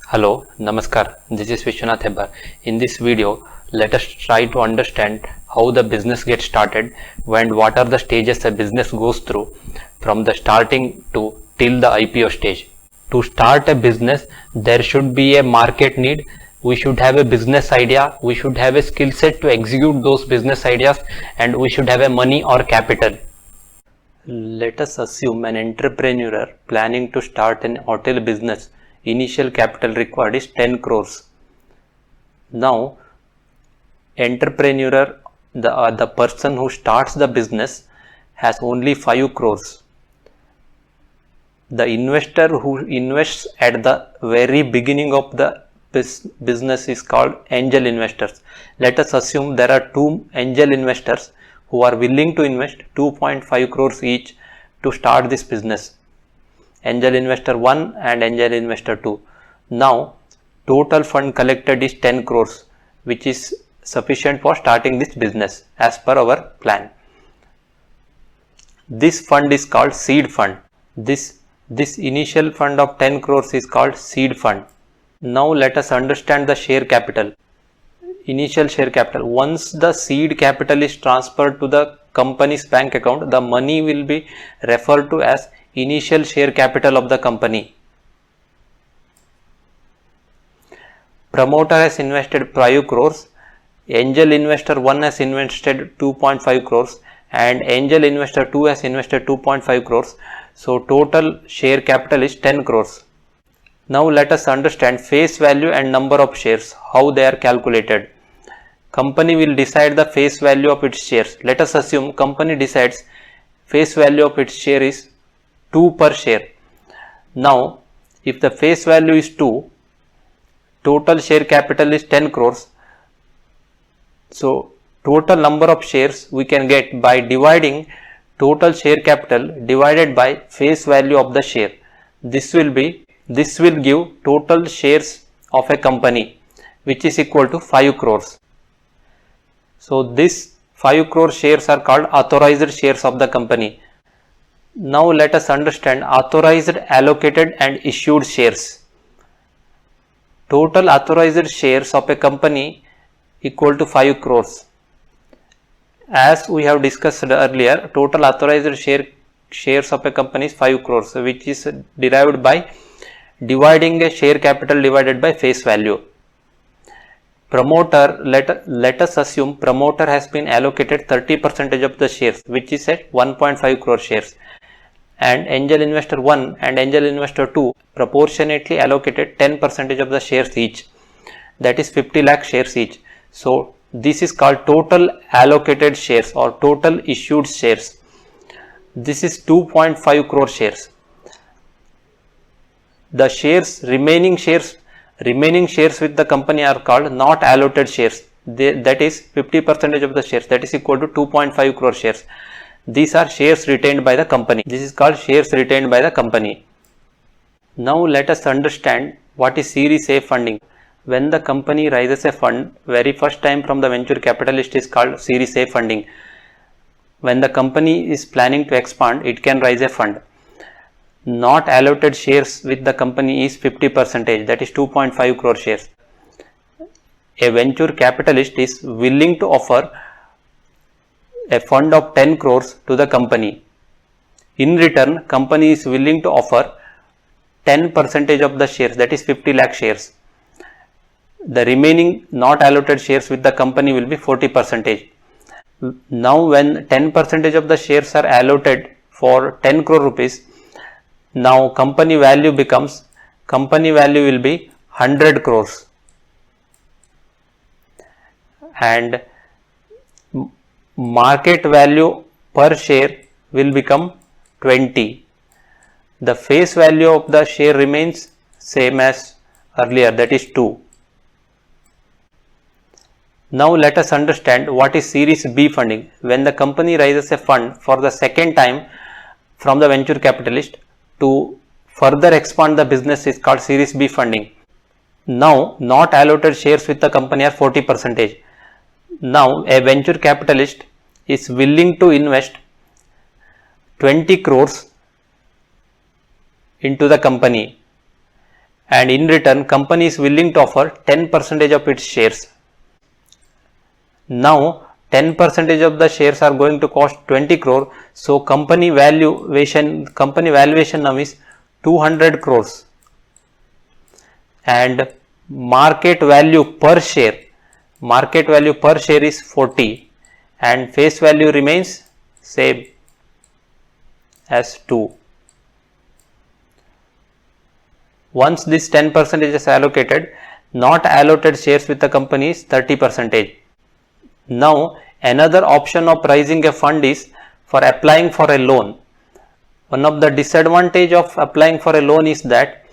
Hello, Namaskar. This is Vishwanath Hebbar. In this video, let us try to understand how the business gets started and what are the stages a business goes through from the starting to till the IPO stage. To start a business, there should be a market need. We should have a business idea. We should have a skill set to execute those business ideas, and we should have a money or capital. Let us assume an entrepreneur planning to start an hotel business. Initial capital required is 10 crores. Now, entrepreneur, the person who starts the business has only 5 crores. The investor who invests at the very beginning of the business is called angel investors. Let us assume there are two angel investors who are willing to invest 2.5 crores each to start this business. Angel investor 1 and angel investor 2. Now total fund collected is 10 crores, which is sufficient for starting this business as per our plan. This fund is called seed fund. This initial fund of 10 crores is called seed fund. Now let us understand the share capital. Initial share capital. Once the seed capital is transferred to the company's bank account, the money will be referred to as initial share capital of the company. Promoter has invested 5 crores, angel investor 1 has invested 2.5 crores and angel investor 2 has invested 2.5 crores. So total share capital is 10 crores. Now let us understand face value and number of shares, how they are calculated. Company will decide the face value of its shares. Let us assume company decides face value of its share is 2 per share. Now if the face value is 2, total share capital is 10 crores. So total number of shares we can get by dividing total share capital divided by face value of the share. This will give total shares of a company, which is equal to 5 crores. So this 5 crore shares are called authorized shares of the company. Now let us understand authorized, allocated and issued shares. Total authorized shares of a company equal to 5 crores. As we have discussed earlier, total authorized shares of a company is 5 crores, which is derived by dividing a share capital divided by face value. Promoter, let us assume promoter has been allocated 30% of the shares, which is at 1.5 crore shares, and angel investor 1 and angel investor 2 proportionately allocated 10% of the shares each, that is 50 lakh shares each. So this is called total allocated shares or total issued shares. This is 2.5 crore shares. The remaining shares with the company are called not allotted shares. That is 50% of the shares, that is equal to 2.5 crore shares. These are shares retained by the company. This is called shares retained by the company. Now let us understand what is Series A funding. When the company raises a fund very first time from the venture capitalist is called Series A funding. When the company is planning to expand, it can raise a fund. Not allotted shares with the company is 50%, that is 2.5 crore shares. A venture capitalist is willing to offer a fund of 10 crores to the company. In return, company is willing to offer 10% of the shares, that is 50 lakh shares. The remaining not allotted shares with the company will be 40%. Now when 10% of the shares are allotted for 10 crore rupees, now company value will be 100 crores and market value per share will become 20. The face value of the share remains same as earlier, that is 2. Now let us understand what is Series B funding. When the company raises a fund for the second time from the venture capitalist to further expand the business is called Series B funding. Now not allotted shares with the company are 40%. Now a venture capitalist is willing to invest 20 crores into the company and in return company is willing to offer 10% of its shares. Now 10% of the shares are going to cost 20 crore. So company valuation now is 200 crores and market value per share is 40 and face value remains same as 2. Once this 10% is allocated, not allotted shares with the company is 30%. Now another option of raising a fund is for applying for a loan. One of the disadvantage of applying for a loan is that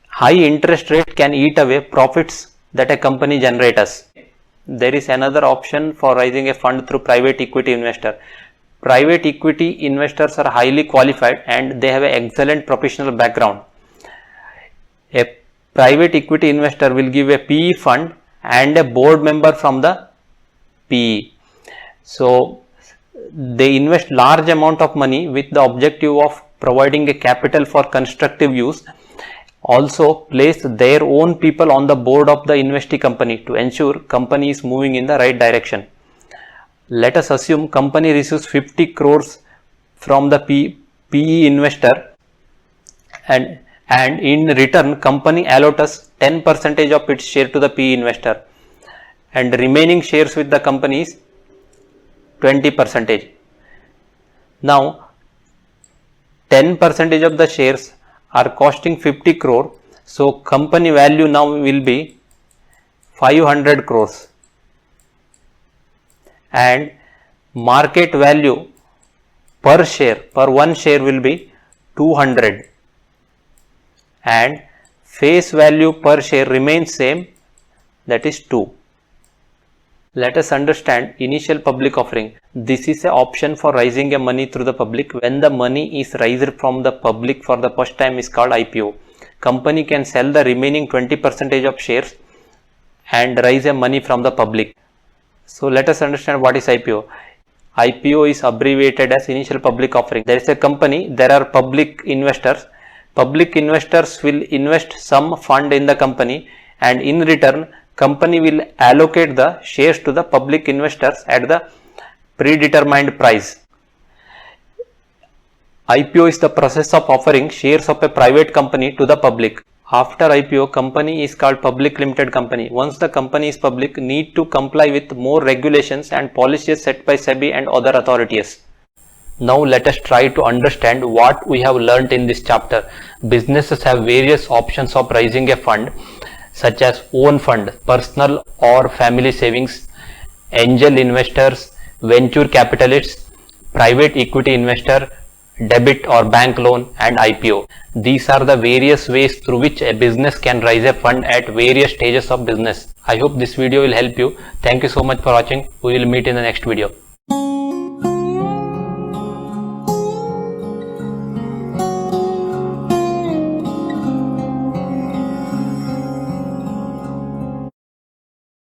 high interest rate can eat away profits that a company generates. There is another option for raising a fund through private equity investor. Private equity investors are highly qualified and they have an excellent professional background. A private equity investor will give a PE fund and a board member from the PE. So they invest large amount of money with the objective of providing a capital for constructive use. Also place their own people on the board of the investee company to ensure company is moving in the right direction. Let us assume company receives 50 crores from the PE investor and in return company allocates 10% of its share to the PE investor and remaining shares with the company is 20%. Now 10% of the shares are costing 50 crore. So company value now will be 500 crores and market value per one share will be 200 and face value per share remains same, that is 2. Let us understand initial public offering. This is an option for raising a money through the public. When the money is raised from the public for the first time is called IPO. Company can sell the remaining 20% of shares and raise a money from the public. So let us understand what is IPO. IPO is abbreviated as initial public offering. There is a company, there are public investors. Public investors will invest some fund in the company and in return company will allocate the shares to the public investors at the predetermined price. IPO is the process of offering shares of a private company to the public. After IPO, company is called public limited company. Once the company is public, need to comply with more regulations and policies set by SEBI and other authorities. Now let us try to understand what we have learnt in this chapter. Businesses have various options of raising a fund, such as own fund, personal or family savings, angel investors, venture capitalists, private equity investor, debit or bank loan and IPO. These are the various ways through which a business can raise a fund at various stages of business. I hope this video will help you. Thank you so much for watching. We will meet in the next video.